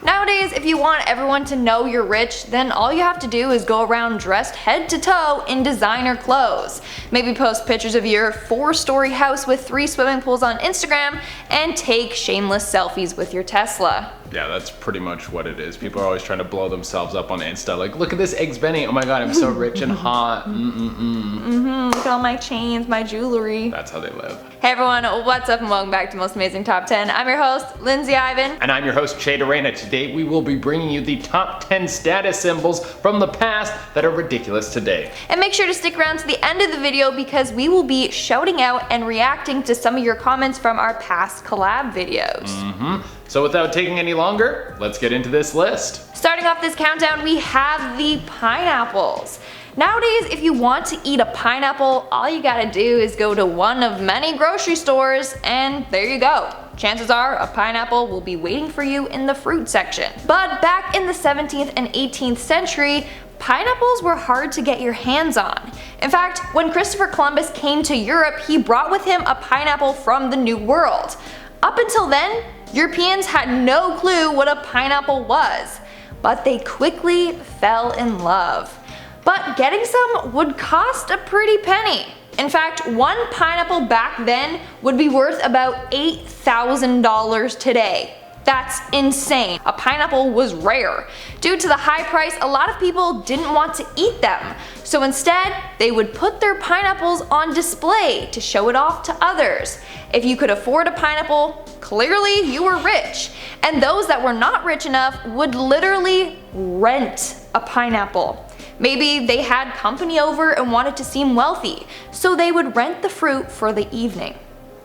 Nowadays, if you want everyone to know you're rich, then all you have to do is go around dressed head to toe in designer clothes. Maybe post pictures of your 4-story house with 3 swimming pools on Instagram, and take shameless selfies with your Tesla. Yeah, that's pretty much what it is. People are always trying to blow themselves up on Insta. Like, look at this Eggs Benny. Oh my god, I'm so rich and hot. Look at all my chains, my jewelry. That's how they live. Hey everyone, what's up and welcome back to Most Amazing Top 10. I'm your host, Lindsay Ivan. And I'm your host, Che Dorena. Today we will be bringing you the top 10 status symbols from the past that are ridiculous today. And make sure to stick around to the end of the video because we will be shouting out and reacting to some of your comments from our past collab videos. So without taking any longer, let's get into this list. Starting off this countdown, we have the pineapples. Nowadays, if you want to eat a pineapple, all you gotta do is go to one of many grocery stores and there you go. Chances are a pineapple will be waiting for you in the fruit section. But back in the 17th and 18th century, pineapples were hard to get your hands on. In fact, when Christopher Columbus came to Europe, he brought with him a pineapple from the New World. Up until then, Europeans had no clue what a pineapple was, but they quickly fell in love. But getting some would cost a pretty penny. In fact, one pineapple back then would be worth about $8,000 today. That's insane. A pineapple was rare. Due to the high price, a lot of people didn't want to eat them. So instead, they would put their pineapples on display to show it off to others. If you could afford a pineapple, clearly you were rich. And those that were not rich enough would literally rent a pineapple. Maybe they had company over and wanted to seem wealthy, so they would rent the fruit for the evening.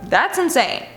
That's insane.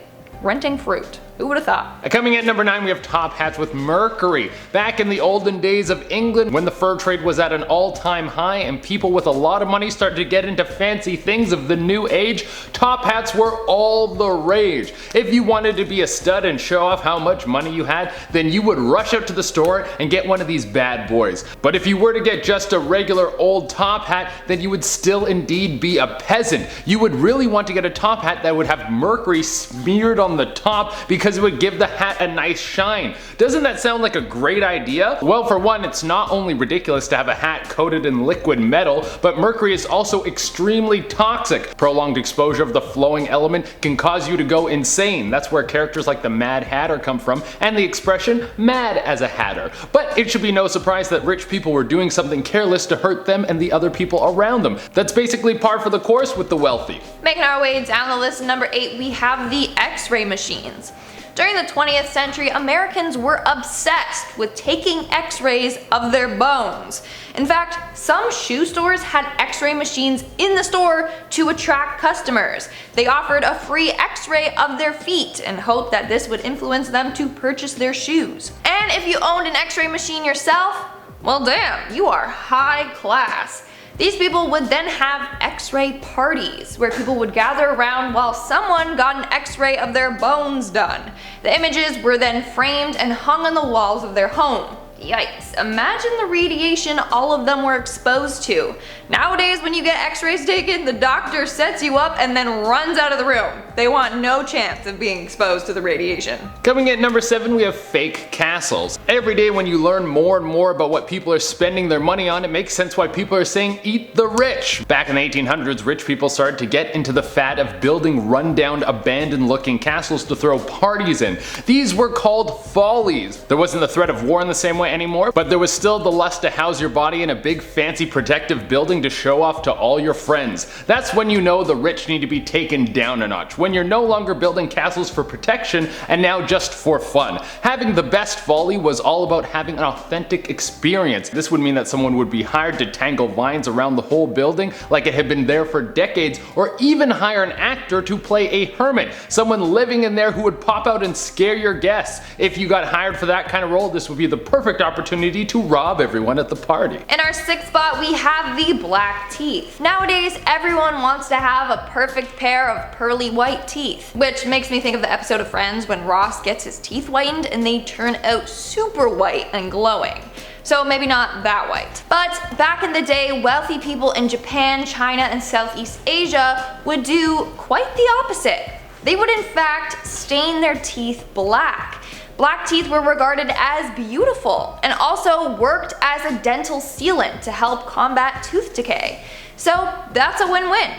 Renting fruit. Who would have thought? Coming in at number 9, we have top hats with Mercury. Back in the olden days of England, when the fur trade was at an all-time high and people with a lot of money started to get into fancy things of the new age, top hats were all the rage. If you wanted to be a stud and show off how much money you had, then you would rush out to the store and get one of these bad boys. But if you were to get just a regular old top hat, then you would still indeed be a peasant. You would really want to get a top hat that would have Mercury smeared on the top because it would give the hat a nice shine. Doesn't that sound like a great idea? Well, for one, it's not only ridiculous to have a hat coated in liquid metal, but mercury is also extremely toxic. Prolonged exposure of the flowing element can cause you to go insane. That's where characters like the Mad Hatter come from, and the expression mad as a hatter. But it should be no surprise that rich people were doing something careless to hurt them and the other people around them. That's basically par for the course with the wealthy. Making our way down the list, number 8, we have the X-ray machines. During the 20th century, Americans were obsessed with taking x-rays of their bones. In fact, some shoe stores had x-ray machines in the store to attract customers. They offered a free x-ray of their feet and hoped that this would influence them to purchase their shoes. And if you owned an x-ray machine yourself, well damn, you are high class. These people would then have x-ray parties where people would gather around while someone got an x-ray of their bones done. The images were then framed and hung on the walls of their home. Yikes, imagine the radiation all of them were exposed to. Nowadays when you get x-rays taken, the doctor sets you up and then runs out of the room. They want no chance of being exposed to the radiation. Coming in at number 7, we have fake castles. Every day when you learn more and more about what people are spending their money on, it makes sense why people are saying eat the rich. Back in the 1800s, rich people started to get into the fad of building rundown, abandoned looking castles to throw parties in. These were called follies. There wasn't the threat of war in the same way anymore, but there was still the lust to house your body in a big fancy protective building to show off to all your friends. That's when you know the rich need to be taken down a notch, when you're no longer building castles for protection and now just for fun. Having the best folly was all about having an authentic experience. This would mean that someone would be hired to tangle vines around the whole building like it had been there for decades, or even hire an actor to play a hermit, someone living in there who would pop out and scare your guests. If you got hired for that kind of role, this would be the perfect opportunity to rob everyone at the party. In our 6th spot, we have the black teeth. Nowadays, everyone wants to have a perfect pair of pearly white teeth, which makes me think of the episode of Friends when Ross gets his teeth whitened and they turn out super white and glowing. So maybe not that white. But back in the day, wealthy people in Japan, China, and Southeast Asia would do quite the opposite. They would in fact stain their teeth black. Black teeth were regarded as beautiful and also worked as a dental sealant to help combat tooth decay. So that's a win-win.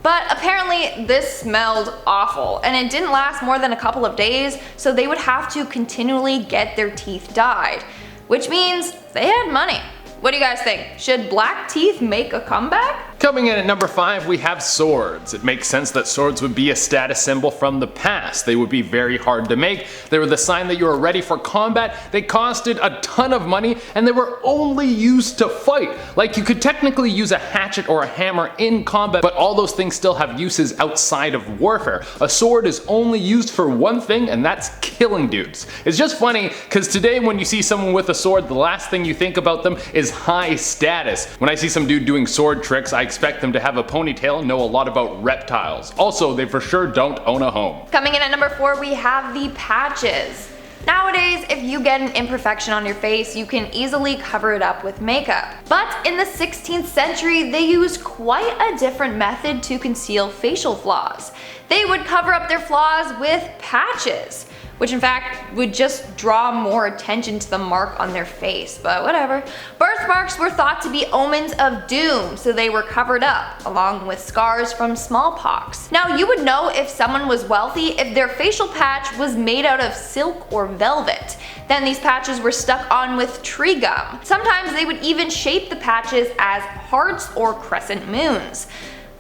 But apparently this smelled awful and it didn't last more than a couple of days, so they would have to continually get their teeth dyed, which means they had money. What do you guys think? Should black teeth make a comeback? Coming in at number 5, we have swords. It makes sense that swords would be a status symbol from the past. They would be very hard to make. They were the sign that you were ready for combat. They costed a ton of money and they were only used to fight. Like, you could technically use a hatchet or a hammer in combat, but all those things still have uses outside of warfare. A sword is only used for one thing, and that's killing dudes. It's just funny because today when you see someone with a sword, the last thing you think about them is high status. When I see some dude doing sword tricks, I expect them to have a ponytail and know a lot about reptiles. Also, they for sure don't own a home. Coming in at number 4, we have the patches. Nowadays, if you get an imperfection on your face, you can easily cover it up with makeup. But in the 16th century, they used quite a different method to conceal facial flaws. They would cover up their flaws with patches, which in fact would just draw more attention to the mark on their face, but whatever. Birthmarks were thought to be omens of doom, so they were covered up, along with scars from smallpox. Now, you would know if someone was wealthy if their facial patch was made out of silk or velvet. Then these patches were stuck on with tree gum. Sometimes they would even shape the patches as hearts or crescent moons.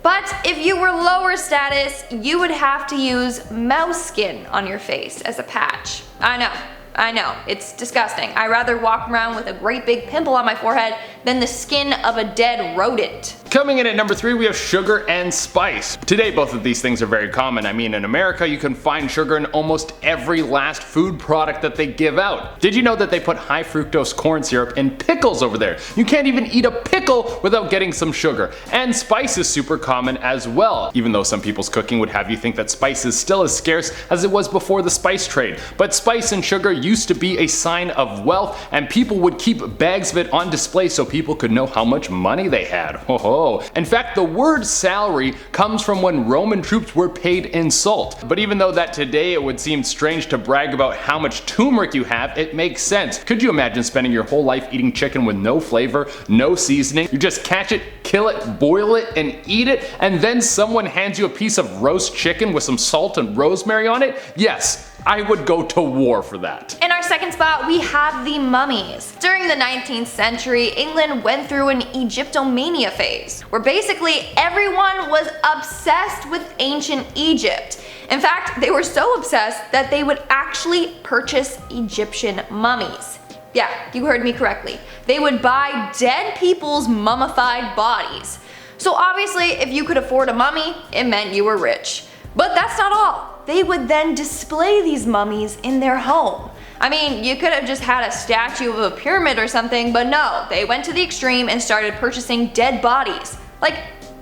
But if you were lower status, you would have to use mouse skin on your face as a patch. I know, it's disgusting. I'd rather walk around with a great big pimple on my forehead than the skin of a dead rodent. Coming in at number 3, we have sugar and spice. Today, both of these things are very common. I mean, in America, you can find sugar in almost every last food product that they give out. Did you know that they put high fructose corn syrup in pickles over there? You can't even eat a pickle without getting some sugar. And spice is super common as well, even though some people's cooking would have you think that spice is still as scarce as it was before the spice trade. But spice and sugar used to be a sign of wealth, and people would keep bags of it on display so people could know how much money they had. Ho ho. In fact, the word salary comes from when Roman troops were paid in salt. But even though that today it would seem strange to brag about how much turmeric you have, it makes sense. Could you imagine spending your whole life eating chicken with no flavor, no seasoning? You just catch it, kill it, boil it, and eat it, and then someone hands you a piece of roast chicken with some salt and rosemary on it? Yes, I would go to war for that. In our second spot, we have the mummies. During the 19th century, England went through an Egyptomania phase, where basically everyone was obsessed with ancient Egypt. In fact, they were so obsessed that they would actually purchase Egyptian mummies. Yeah, you heard me correctly. They would buy dead people's mummified bodies. So obviously, if you could afford a mummy, it meant you were rich. But that's not all. They would then display these mummies in their home. I mean, you could have just had a statue of a pyramid or something, but no, they went to the extreme and started purchasing dead bodies. Like,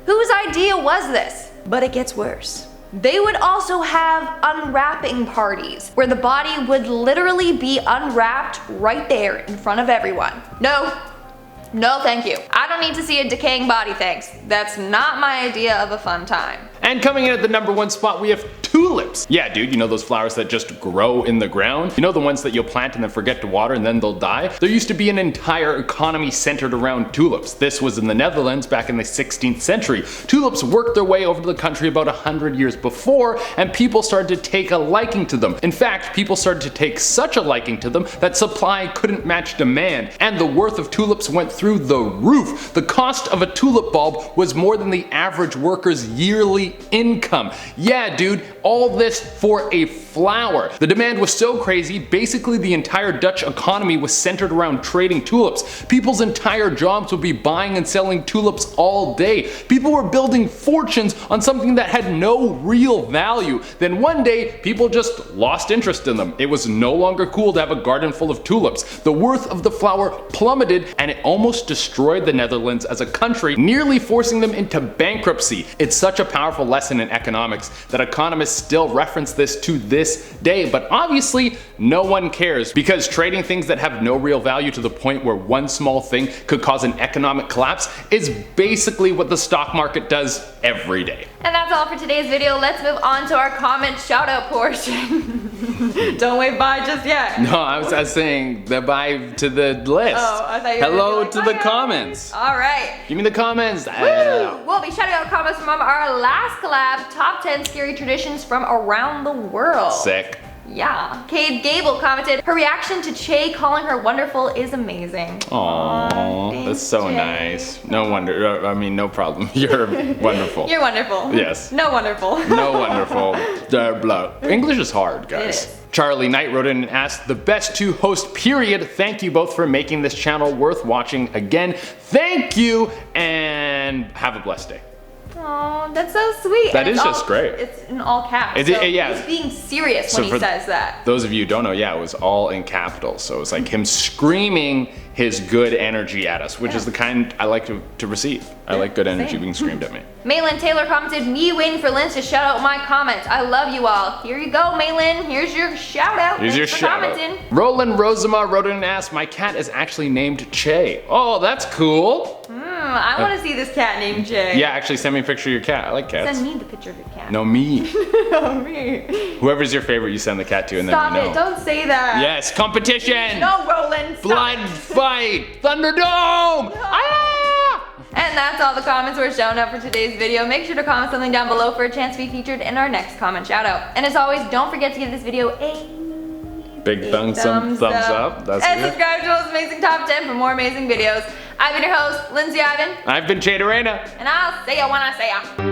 whose idea was this? But it gets worse. They would also have unwrapping parties, where the body would literally be unwrapped right there in front of everyone. No thank you. I don't need to see a decaying body, thanks. That's not my idea of a fun time. And coming in at the number 1 spot, we have tulips. Yeah, dude, you know those flowers that just grow in the ground? You know the ones that you'll plant and then forget to water and then they'll die? There used to be an entire economy centered around tulips. This was in the Netherlands back in the 16th century. Tulips worked their way over to the country about 100 years before, and people started to take a liking to them. In fact, people started to take such a liking to them that supply couldn't match demand, and the worth of tulips went through the roof. The cost of a tulip bulb was more than the average worker's yearly income. Yeah, dude, all this for a flower. The demand was so crazy, basically the entire Dutch economy was centered around trading tulips. People's entire jobs would be buying and selling tulips all day. People were building fortunes on something that had no real value. Then one day, people just lost interest in them. It was no longer cool to have a garden full of tulips. The worth of the flower plummeted, and it almost destroyed the Netherlands as a country, nearly forcing them into bankruptcy. It's such a powerful lesson in economics that economists still reference this to this day, but obviously no one cares, because trading things that have no real value to the point where one small thing could cause an economic collapse is basically what the stock market does every day. And that's all for today's video. Let's move on to our comment shout out portion. Don't wave bye just yet. No, I was saying the bye to the list. Oh, I thought you were Hello gonna be to like, the bye, guys. comments. All right. Give me the comments. Woo! We'll be shouting out comments from our last collab, top 10 scary traditions from around the world. Sick. Yeah. Cade Gable commented, her reaction to Che calling her wonderful is amazing. Aww, that's so Che. nice. No wonder, I mean, no problem. You're wonderful. You're wonderful. Yes. No wonderful. No wonderful. Blah. English is hard, guys. It is. Charlie Knight wrote in and asked, the best to host period. Thank you both for making this channel worth watching again. Thank you and have a blessed day. Oh, that's so sweet. That And is it's just great. It's in all caps. Is it- so yeah. He's being serious So when he for says that. Those of you who don't know, yeah, it was all in capitals. So it was like him screaming his good energy at us, which is the kind I like to receive. I like good energy same. being screamed at me. Maylin Taylor commented, me waiting for Linz to shout out my comments. I love you all. Here you go, Maylin. Here's your shout out. Here's your Thanks for shout out. commenting. Roland Rosema wrote in and asked, my cat is actually named Che. Oh, that's cool. I want to see this cat named Jay. Yeah, actually send me a picture of your cat. I like cats. Send me the picture of your cat. No, me. No, me. Whoever's your favorite, you send the cat to and Stop then we know. it. Don't say that. Yes, competition. No, Roland. Stop. Blood fight. Thunderdome. Ah! And that's all the comments we're showing up for today's video. Make sure to comment something down below for a chance to be featured in our next comment shout out. And as always, don't forget to give this video a Big thumbs up. That's and it. subscribe to us Amazing Top 10 for more amazing videos. I've been your host, Lindsay Ivan, I've been Che Dorena. and I'll see ya when I see ya.